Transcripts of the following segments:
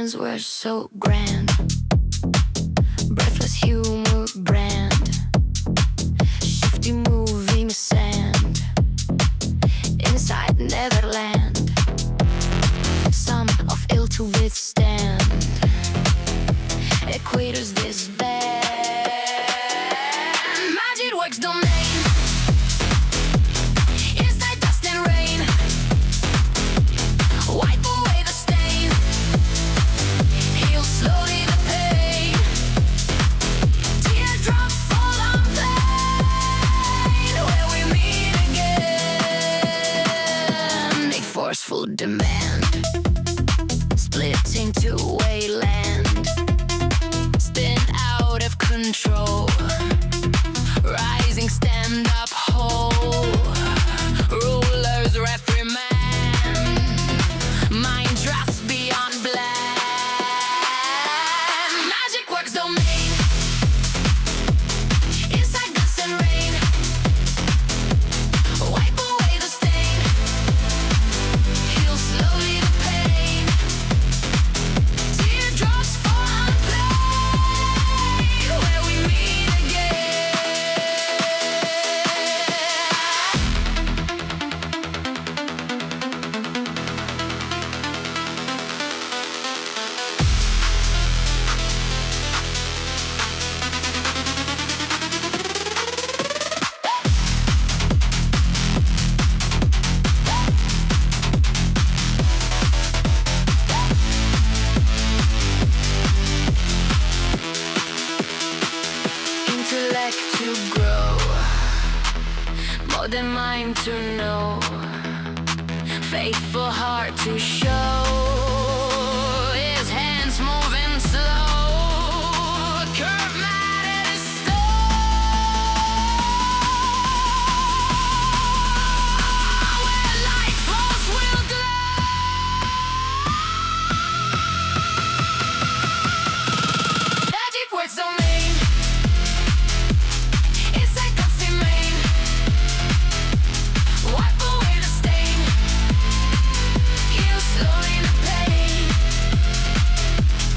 hands were so grand, breathless humor brand, shifty moving sand, inside Netherland, some of ill to withstand, equators this band, magic works domain, inside dust and rain, wipe away the stain, heal slowly the pain, teardrops fall on plain, where we meet again, make forceful demand, splitting two-way land, spin out of control, rising stand up whole, rulers reprimand, mind drafts beyond bland, magic works domain, inside dust and rain, wipe away the stain, heal slowly the pain, teardrops fall on plain, where we meet again. Intellect to grow, modern mind to know, faithful heart to show, his hands moving slow, curve matted as stone, where light force will glow, magic works domain, inside coffee main, wipe away the stain, heal slowly the pain,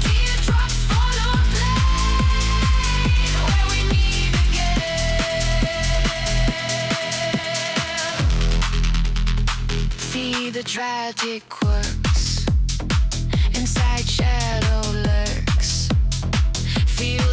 teardrops fall on plain, where we meet again. See the tragic quirks, inside shadow lurks, feel